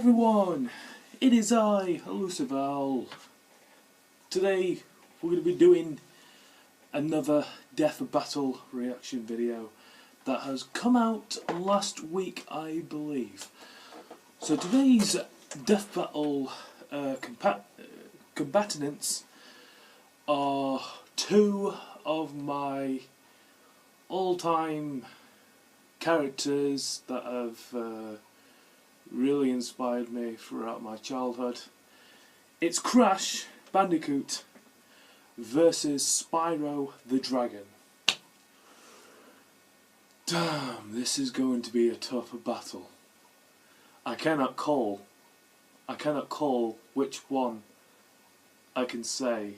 everyone, it is I, Lucival. Today we're going to be doing another Death Battle reaction video that has come out last week, I believe. So today's Death Battle combatants are two of my all-time characters that have really inspired me throughout my childhood. It's Crash Bandicoot versus Spyro the Dragon. Damn, this is going to be a tougher battle. I cannot call which one I can say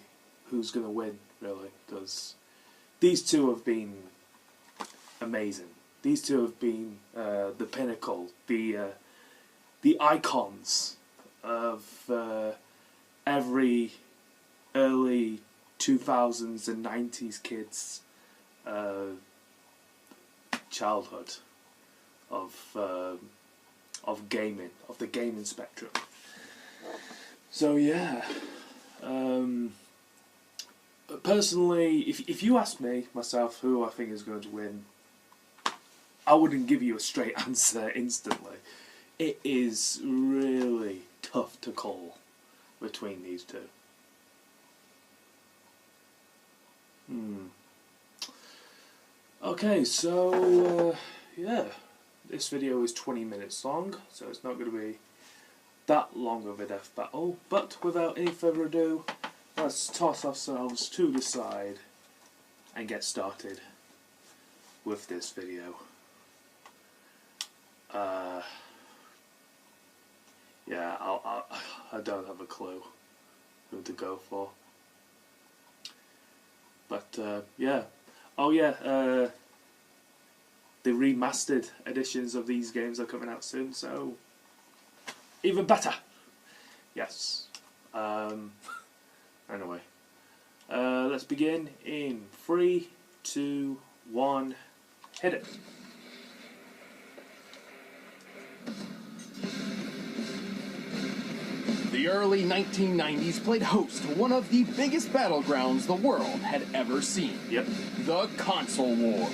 who's going to win, really, because these two have been amazing. These two have been the pinnacle, the icons of every early 2000s and 90s kids' childhood of gaming, of the gaming spectrum. So yeah, personally, if you ask me myself who I think is going to win, I wouldn't give you a straight answer instantly. It is really tough to call between these two. Okay, so yeah, this video is 20 minutes long, so it's not going to be that long of a death battle. But without any further ado, let's toss ourselves to the side and get started with this video. Yeah, I don't have a clue who to go for. But yeah, oh yeah, the remastered editions of these games are coming out soon, so even better. Yes. Anyway, let's begin in 3, 2, 1, hit it. The early 1990s played host to one of the biggest battlegrounds the world had ever seen. Yep. The console wars.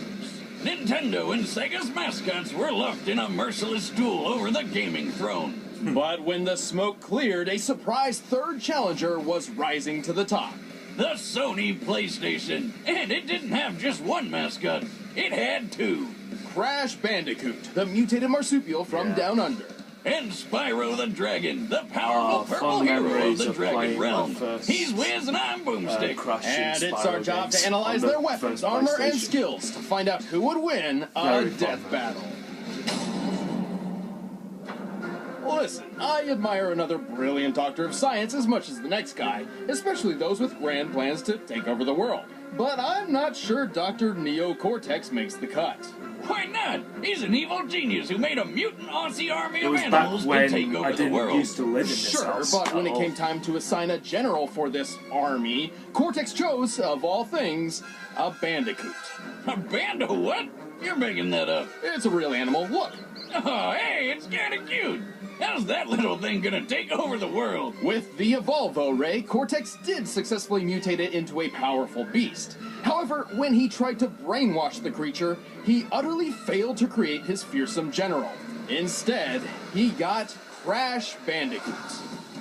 Nintendo and Sega's mascots were locked in a merciless duel over the gaming throne. But when the smoke cleared, a surprise third challenger was rising to the top. The Sony PlayStation. And it didn't have just one mascot. It had two. Crash Bandicoot, the mutated marsupial from Down Under. And Spyro the Dragon, the powerful purple hero of the Dragon Realm. He's Wiz and I'm Boomstick. And it's our job to analyze their weapons, armor, and skills to find out who would win a death battle. Listen, I admire another brilliant doctor of science as much as the next guy, especially those with grand plans to take over the world. But I'm not sure Dr. Neo Cortex makes the cut. Why not? He's an evil genius who made a mutant Aussie army of was animals back to take over I the didn't world. used to live in this Sure, house but when at it all. came time to assign a general for this army, Cortex chose, of all things, a bandicoot. A band of what? You're making that up. It's a real animal. Look. Oh, hey, it's kinda cute. How's that little thing gonna take over the world? With the Evolvo Ray, Cortex did successfully mutate it into a powerful beast. However, when he tried to brainwash the creature, he utterly failed to create his fearsome general. Instead, he got Crash Bandicoot.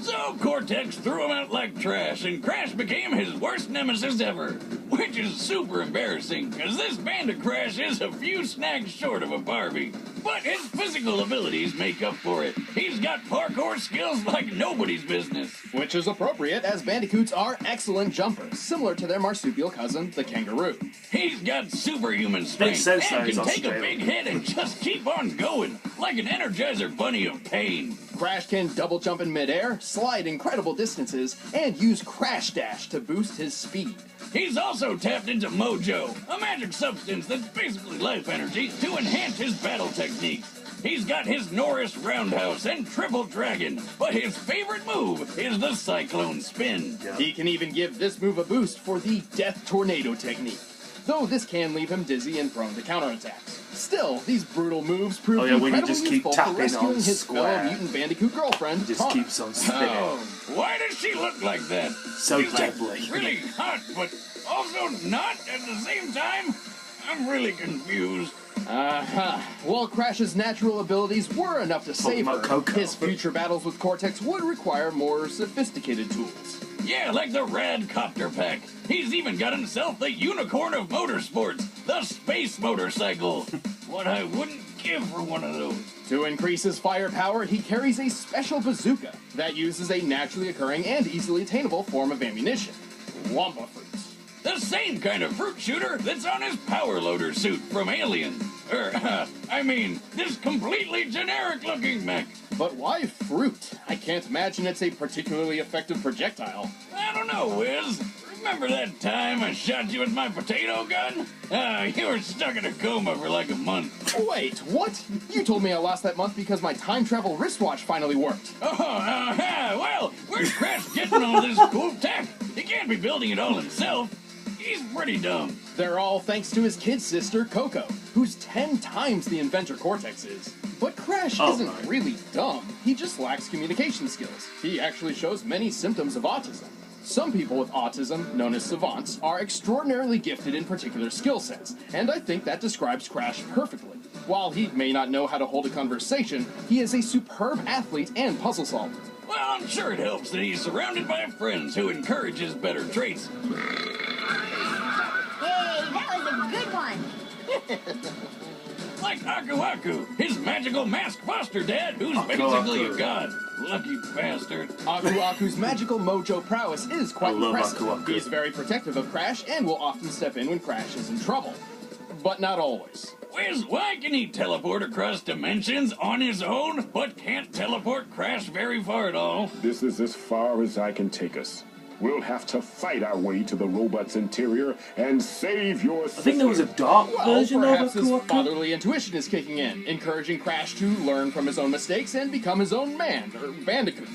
So Cortex threw him out like trash, and Crash became his worst nemesis ever. Which is super embarrassing, because this Band of Crash is a few snags short of a Barbie. But his physical abilities make up for it. He's got parkour skills like nobody's business. Which is appropriate, as bandicoots are excellent jumpers, similar to their marsupial cousin, the kangaroo. He's got superhuman strength and can take a big hit and just keep on going, like an Energizer Bunny of pain. Crash can double jump in midair, slide incredible distances, and use Crash Dash to boost his speed. He's also tapped into Mojo, a magic substance that's basically life energy, to enhance his battle techniques. He's got his Norris Roundhouse and Triple Dragon, but his favorite move is the Cyclone Spin. He can even give this move a boost for the Death Tornado technique. though this can leave him dizzy and prone to counterattacks. Still, these brutal moves prove when you incredibly just keep useful for tapping rescuing on his square. fellow mutant bandicoot girlfriend, Just Tawna. keeps on spinning. Oh, why does she look like that? So She's like deadly. really hot, but also not at the same time? I'm really confused. While Crash's natural abilities were enough to save her, about Coco. his future battles with Cortex would require more sophisticated tools. Yeah, like the Rad Copter Pack. He's even got himself the unicorn of motorsports, the space motorcycle. What I wouldn't give for one of those. To increase his firepower, he carries a special bazooka that uses a naturally occurring and easily attainable form of ammunition, Wampa fruits. The same kind of fruit shooter that's on his power loader suit from Alien. This completely generic-looking mech. But why fruit? I can't imagine it's a particularly effective projectile. I don't know, Wiz. Remember that time I shot you with my potato gun? You were stuck in a coma for like a month. Wait, what? You told me I lost that month because my time travel wristwatch finally worked. Well, where's Crash getting all this cool tech? He can't be building it all himself. He's pretty dumb. They're all thanks to his kid sister, Coco, who's 10 times the inventor Cortex is. But Crash isn't really dumb. He just lacks communication skills. He actually shows many symptoms of autism. Some people with autism, known as savants, are extraordinarily gifted in particular skill sets, and I think that describes Crash perfectly. While he may not know how to hold a conversation, he is a superb athlete and puzzle solver. Well, I'm sure it helps that he's surrounded by friends who encourage his better traits. Hey, that was a good one. Like Aku Aku, his magical mask foster dad, who's basically a god. Lucky bastard. Aku Aku's magical mojo prowess is quite I love impressive. Aku Aku. He is very protective of Crash and will often step in when Crash is in trouble. But not always. Wiz, why can he teleport across dimensions on his own, but can't teleport Crash very far at all? This is as far as I can take us. We'll have to fight our way to the robot's interior and save your sister. I think there was a dark Well, version of perhaps his Aku Aku. fatherly intuition is kicking in, encouraging Crash to learn from his own mistakes and become his own man, or bandicoot.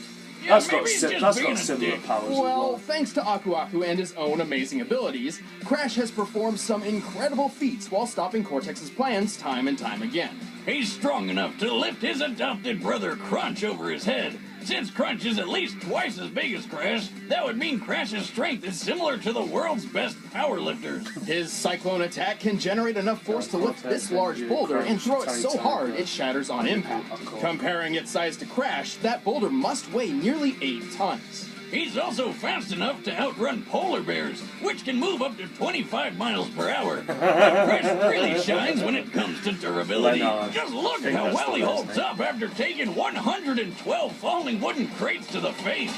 Yeah, That's got, maybe he's just that's being got a similar dick. powers as Well, well. thanks to Aku Aku and his own amazing abilities, Crash has performed some incredible feats while stopping Cortex's plans time and time again. He's strong enough to lift his adopted brother Crunch over his head. Since Crunch is at least twice as big as Crash, that would mean Crash's strength is similar to the world's best powerlifters. His cyclone attack can generate enough force to lift this large boulder and throw it so hard it shatters on impact. Comparing its size to Crash, that boulder must weigh nearly 8 tons. He's also fast enough to outrun polar bears, which can move up to 25 miles per hour. But Crash really shines when it comes to durability. Just look at how well he holds up after taking 112 falling wooden crates to the face.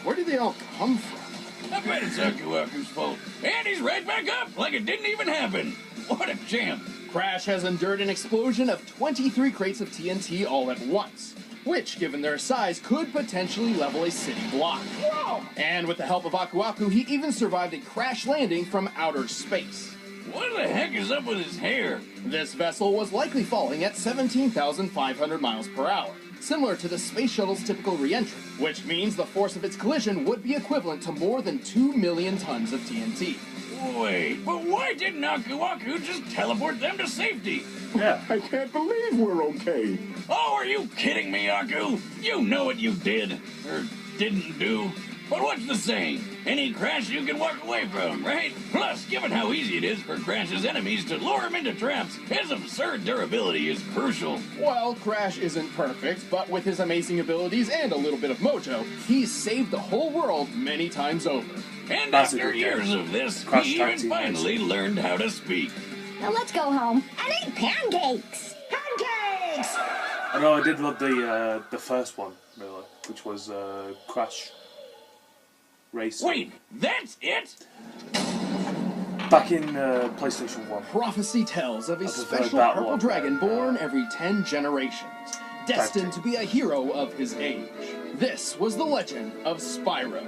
Where did they all come from? I bet it's Aku Aku's fault. And he's right back up like it didn't even happen. What a champ. Crash has endured an explosion of 23 crates of TNT all at once, which, given their size, could potentially level a city block. Whoa! And with the help of Aku Aku, he even survived a crash landing from outer space. What the heck is up with his hair? This vessel was likely falling at 17,500 miles per hour, similar to the space shuttle's typical re-entry, which means the force of its collision would be equivalent to more than 2 million tons of TNT. Wait, but why didn't Aku Aku just teleport them to safety? Yeah. I can't believe we're okay. Oh, are you kidding me, Aku? You know what you did, or didn't do. But what's the saying? Any Crash you can walk away from, right? Plus, given how easy it is for Crash's enemies to lure him into traps, his absurd durability is crucial. Well, Crash isn't perfect, but with his amazing abilities and a little bit of mojo, he's saved the whole world many times over. And That's a after good game. years of this, Crash he Tag even Team finally learned how to speak. Now let's go home and eat pancakes. Pancakes! I know I did love the first one, really, which was Crash Racing. Wait, that's it? Back in PlayStation 1. Prophecy tells of a prefer special that purple one, dragon man. born every 10 generations, destined to be a hero of his age. This was the legend of Spyro.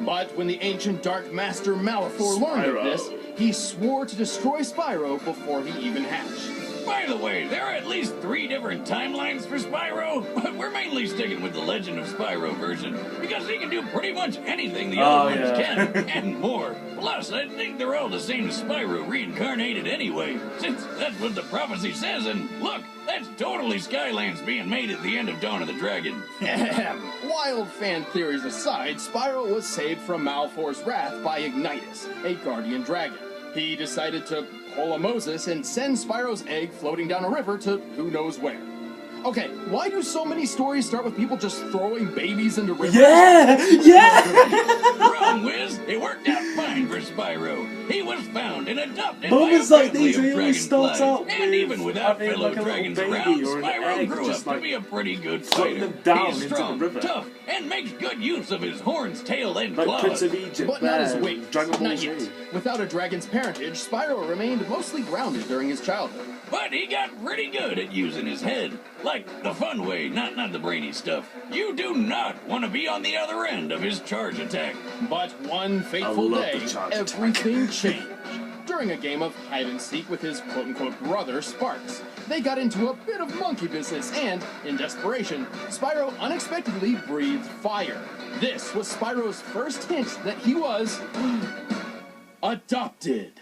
But when the ancient Dark Master Malifaux learned of Spyro. this, he swore to destroy Spyro before he even hatched. By the way, there are at least 3 different timelines for Spyro, but we're mainly sticking with the Legend of Spyro version because he can do pretty much anything the other ones can, and more. Plus, I think they're all the same Spyro reincarnated anyway, since that's what the prophecy says, and look, that's totally Skylands being made at the end of Dawn of the Dragon. Wild fan theories aside, Spyro was saved from Malfor's wrath by Ignitus, a guardian dragon. He decided to pull a Moses and send Spyro's egg floating down a river to who knows where. Okay, why do so many stories start with people just throwing babies into rivers? Wrong, Wiz. It worked out fine for Spyro. He was found and adopted by a Moments like family these, of he always starts dragonflies. out And with even without having, fellow like, a little dragons baby around, or an Spyro egg, grew up just, to like, be a pretty good floating fighter. them down He's into the strong, river. tough, and makes good use of his horns, tail, and Like claws. Prince of Egypt, But not his man, weight. Dragon Ball Not Z. yet. Without a dragon's parentage, Spyro remained mostly grounded during his childhood. But he got pretty good at using his head. Like the fun way, not the brainy stuff. You do not want to be on the other end of his charge attack. But one fateful love day, the charge attack. everything changed. During a game of hide-and-seek with his quote-unquote brother, Sparks, they got into a bit of monkey business and, in desperation, Spyro unexpectedly breathed fire. This was Spyro's first hint that he was adopted.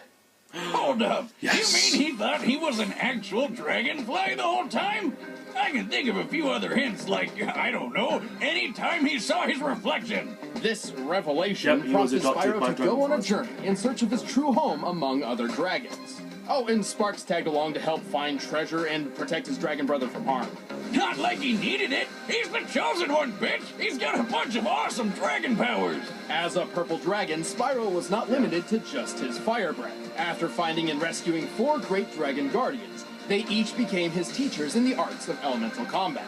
Hold up. Yes. You mean he thought he was an actual dragonfly the whole time? I can think of a few other hints, like, I don't know, anytime he saw his reflection. This revelation Yep, he was prompted adopted Spyro by to go on a dragonflies. journey in search of his true home among other dragons. Oh, and Sparks tagged along to help find treasure and protect his dragon brother from harm. Not like he needed it. He's the chosen one, bitch. He's got a bunch of awesome dragon powers. As a purple dragon, Spyro was not limited to just his fire breath. After finding and rescuing 4 great dragon guardians, they each became his teachers in the arts of elemental combat.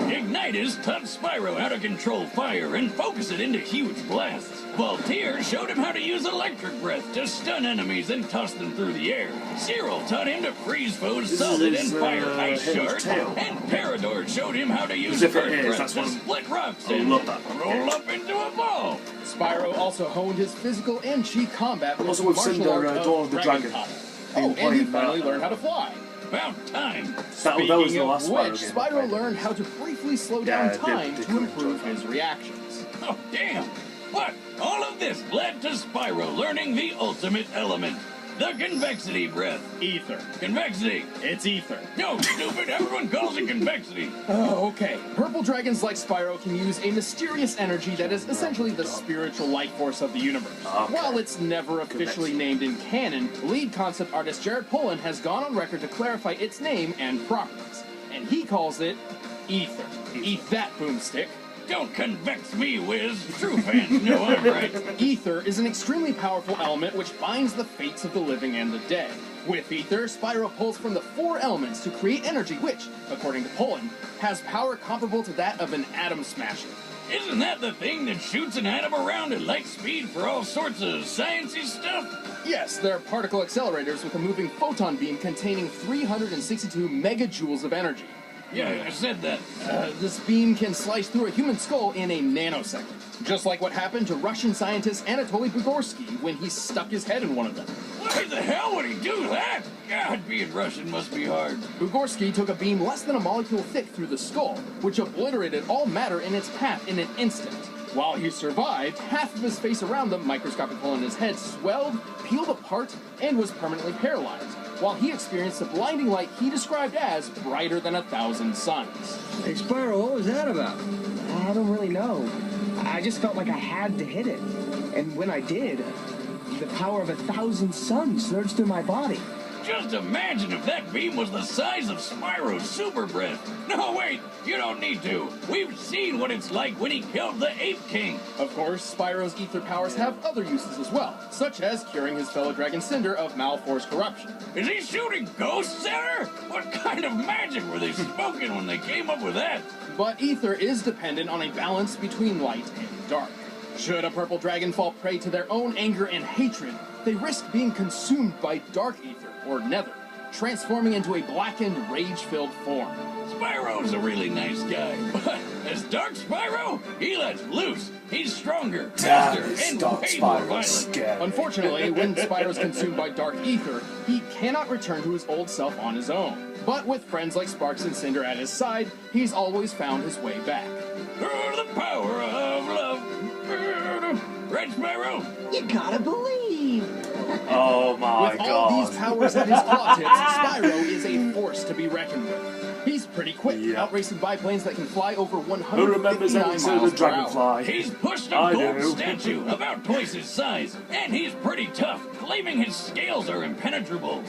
Ignitus taught Spyro how to control fire and focus it into huge blasts. Voltaire showed him how to use electric breath to stun enemies and toss them through the air. Cyril taught him to freeze foes This solid is, and fire ice Hidden shards. Tail. And Parador showed him how to use As if it earth is, breath that's to one- split rocks I and love that. roll up into a ball. Spyro also honed his physical and chi combat with Also the with martial Cinder, art Dawn of the Dragon. Kata. Being Oh, and he played, finally learned how to fly. About time. That was Speaking the of last which, Spyro game I Spyro played. learned how to briefly slow Yeah, I down did time to particularly improve enjoy his reactions. Oh, damn. But all of this led to Spyro learning the ultimate element. The convexity breath. Ether. Convexity. It's ether. No, stupid. Everyone calls it convexity. Oh, okay. Purple dragons like Spyro can use a mysterious energy that is essentially the spiritual life force of the universe. Okay. While it's never officially named in canon, lead concept artist Jared Polin has gone on record to clarify its name and properties. And he calls it Ether. Eat that, boomstick. Don't convex me, Wiz. True fans know I'm right. Ether is an extremely powerful element which binds the fates of the living and the dead. With Ether, Spyro pulls from the 4 elements to create energy which, according to Poland, has power comparable to that of an atom smasher. Isn't that the thing that shoots an atom around at light speed for all sorts of sciencey stuff? Yes, they're particle accelerators with a moving photon beam containing 362 megajoules of energy. Yeah, I said that. This beam can slice through a human skull in a nanosecond, just like what happened to Russian scientist Anatoly Bugorsky when he stuck his head in one of them. Why the hell would he do that? God, being Russian must be hard. Bugorsky took a beam less than a molecule thick through the skull, which obliterated all matter in its path in an instant. While he survived, half of his face around the microscopic hole in his head swelled, peeled apart, and was permanently paralyzed, while he experienced a blinding light he described as brighter than 1,000 suns. Hey, Spyro, what was that about? I don't really know. I just felt like I had to hit it. And when I did, the power of 1,000 suns surged through my body. Just imagine if that beam was the size of Spyro's super breath. No, wait, you don't need to. We've seen what it's like when he killed the Ape King. Of course, Spyro's ether powers have other uses as well, such as curing his fellow dragon Cinder of Malfor's corruption. Is he shooting ghosts at her? What kind of magic were they smoking when they came up with that? But ether is dependent on a balance between light and dark. Should a purple dragon fall prey to their own anger and hatred, they risk being consumed by dark ether, or nether, transforming into a blackened, rage-filled form. Spyro's a really nice guy, but As Dark Spyro, he lets loose. He's stronger, Damn, faster, this and Dark way more Spyro's violent. scary. Unfortunately, when Spyro's consumed by dark ether, he cannot return to his old self on his own. But with friends like Sparks and Cinder at his side, he's always found his way back. Through the power of love. Right, Spyro? You gotta believe. Oh my With god. all these powers at his claw tips, Spyro is a force to be reckoned with. He's pretty quick, Yeah. outracing biplanes that can fly over Who remembers 159 episode miles of per hour. Dragonfly? He's pushed a I gold do. statue about twice his size, and he's pretty tough, claiming his scales are impenetrable.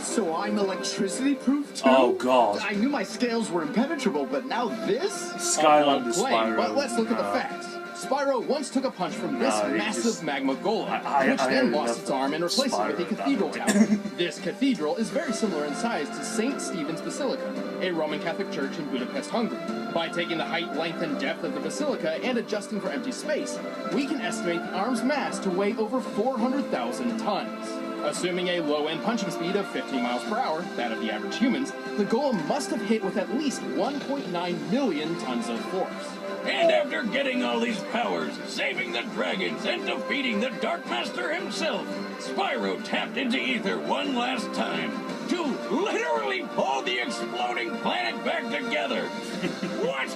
So I'm electricity proof too? Oh god. I knew my scales were impenetrable, but now this? Skylander Claim, Spyro. but let's look at the No. facts. Spyro once took a punch from this No, he massive just- magma golem, I which had then enough lost its of arm and replaced it with a Spyro at that cathedral point. tower. This cathedral is very similar in size to St. Stephen's Basilica, a Roman Catholic church in Budapest, Hungary. By taking the height, length, and depth of the basilica and adjusting for empty space, we can estimate the arm's mass to weigh over 400,000 tons. Assuming a low-end punching speed of 15 miles per hour, that of the average humans, the golem must have hit with at least 1.9 million tons of force. And after getting all these powers, saving the dragons, and defeating the Dark Master himself, Spyro tapped into ether one last time to literally pull the exploding planet back together. What?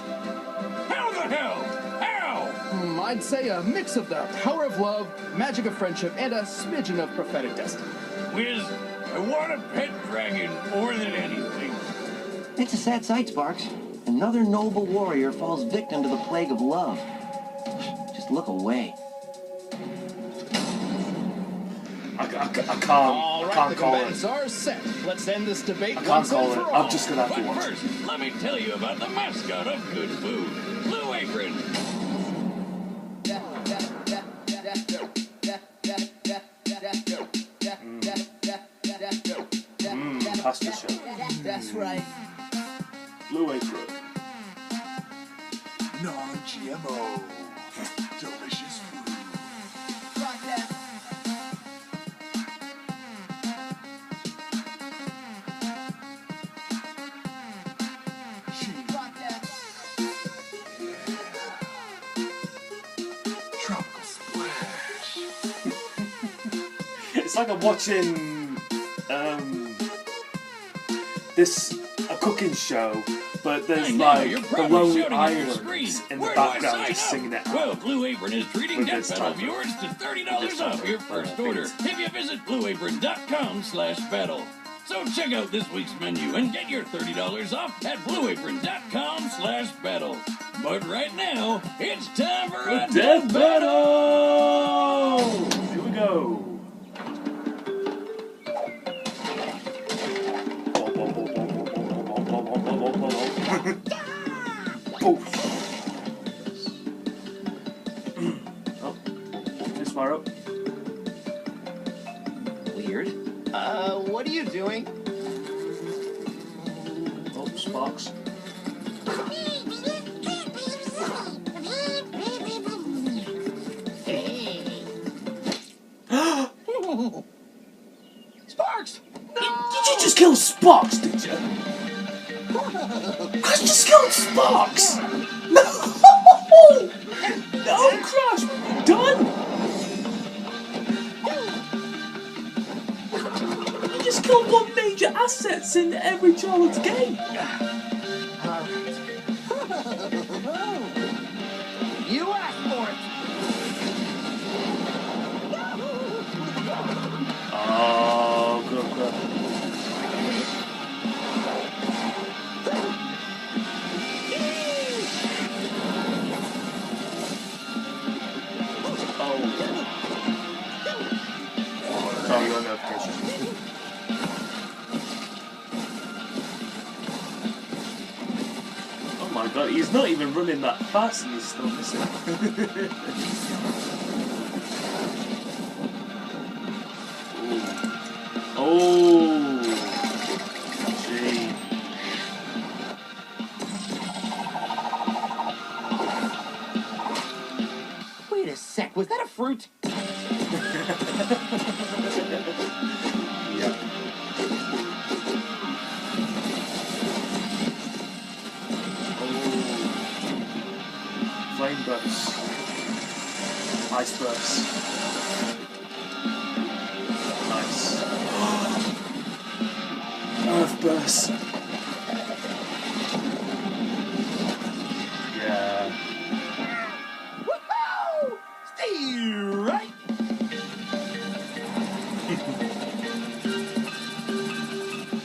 How the hell? How? I'd say a mix of the power of love, magic of friendship, and a smidgen of prophetic destiny. Wiz, I want a pet dragon more than anything. It's a sad sight, Sparks. Another noble warrior falls victim to the plague of love. Just look away. I can't. All I right, can't the call combatants it. are set. Let's end this debate I can't once call and it. for all. I'm just gonna have to But watch. first, let me tell you about the mascot of good food, Blue Apron. Pasta show. That's right. Blue Apron. Non-GMO. Delicious food. Tropical splash. It's like I'm watching a cooking show, but there's I know, like you're the probably Lonely shouting at your Islands screen. in the Where do I background sign just up? singing it out. Well, Blue Apron is treating With Death this Battle type of- viewers to $30 this type off of your first things. order if you visit blueapron.com/battle. So check out this week's menu and get your $30 off at blueapron.com/battle. But right now, it's time for a Death Battle! Here we go. Oh, this far up. Weird. What are you doing? Oh, Sparks. Sparks! Did you just kill Sparks, did you? Crash just killed Sparks! No! No, Crash! Done! You just killed one major assets in every child's game! You asked for it! Oh, good, good. Oh, your notification. Oh my god, he's not even running that fast and he's still missing. Ooh. Oh, gee. Wait a sec, was that a fruit? Yep. flame bursts, ice bursts. Nice. Earth bursts. Yeah. Woohoo! Stay right.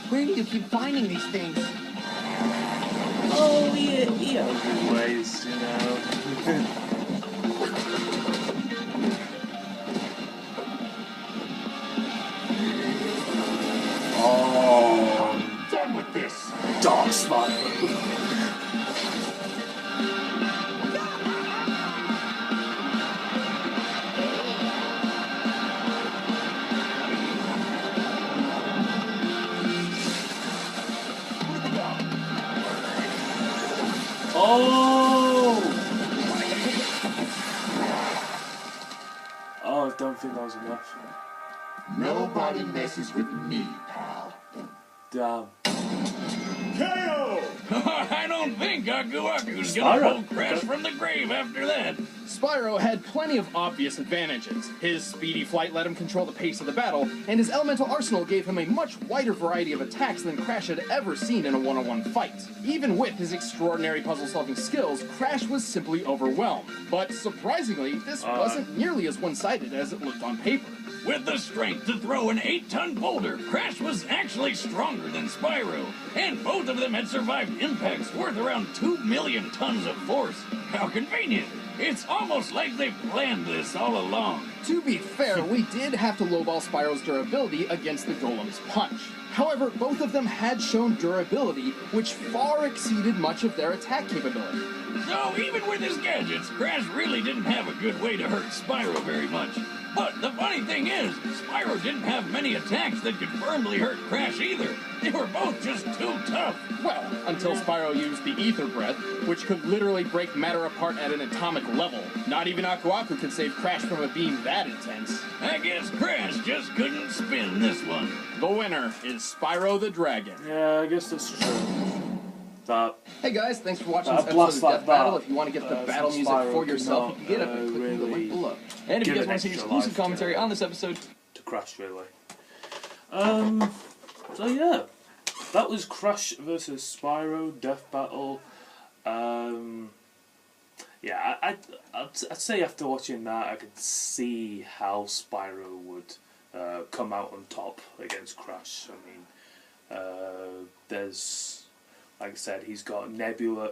Where do you keep finding these things? Oh, he has his ways, you know. Oh, Done with this. dark Spyro. Oh! Oh, I don't think that was enough. Nobody messes with me, pal. Damn. KO! I don't think Aku Aku's Spyro. gonna pull Crash from the grave after that. Spyro had plenty of obvious advantages. His speedy flight let him control the pace of the battle, and his elemental arsenal gave him a much wider variety of attacks than Crash had ever seen in a one-on-one fight. Even with his extraordinary puzzle-solving skills, Crash was simply overwhelmed. But surprisingly, this wasn't nearly as one-sided as it looked on paper. With the strength to throw an 8-ton boulder, Crash was actually stronger than Spyro, and both of them had survived impacts worth around 2 million tons of force. How convenient! It's almost like they planned this all along. To be fair, we did have to lowball Spyro's durability against the Golem's punch. However, both of them had shown durability, which far exceeded much of their attack capability. So even with his gadgets, Crash really didn't have a good way to hurt Spyro very much. But the funny thing is, Spyro didn't have many attacks that could firmly hurt Crash either. They were both just too tough. Well, until Spyro used the Ether Breath, which could literally break matter apart at an atomic level. Not even Aku Aku could save Crash from a beam that intense. I guess Crash just couldn't spin this one. The winner is Spyro the Dragon. Yeah, I guess that's true. That. Hey guys, thanks for watching this episode blast of like Death Battle. that, If you want to get the from battle music Spyro for could yourself, not, you can get it by clicking the really link below. And if you give guys an want to see extra exclusive life commentary to- on this episode, To Crash, really. So yeah, that was Crash versus Spyro Death Battle. Yeah, I'd say after watching that, I could see how Spyro would come out on top against Crash. I mean, there's, like I said, he's got Nebula,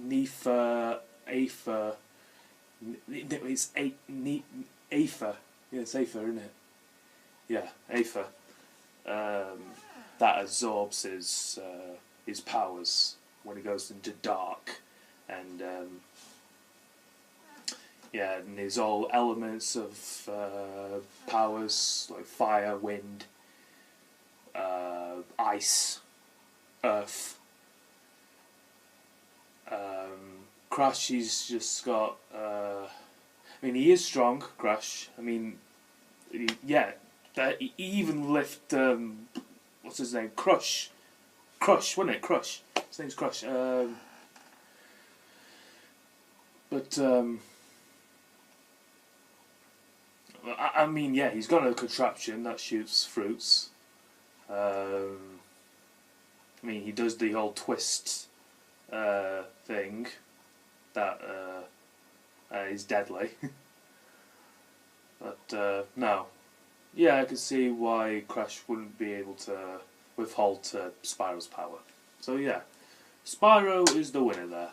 Nefa, Aether. It's Aether. Yeah, it's Aether, isn't it? Yeah, Aether. That absorbs his powers when he goes into dark, and yeah, and there's all elements of powers like fire, wind, ice, earth. Crash, he's just got. I mean, he is strong, Crash. I mean, yeah. He even lift. What's his name? Crush, wasn't it? Crush. His name's Crush. I mean, yeah, he's got a contraption that shoots fruits. I mean, he does the whole twist thing that is deadly. But no, yeah, I can see why Crash wouldn't be able to withhold Spyro's power. So yeah, Spyro is the winner there.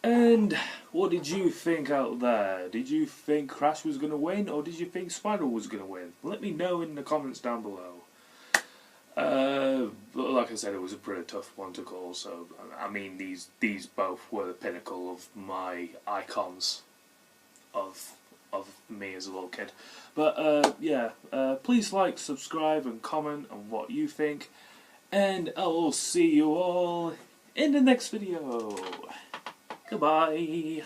And what did you think out there? Did you think Crash was going to win, or did you think Spyro was going to win? Let me know in the comments down below. But like I said, it was a pretty tough one to call, so I mean, these both were the pinnacle of my icons of me as a little kid. But yeah, please like, subscribe and comment on what you think, and I will see you all in the next video. Goodbye.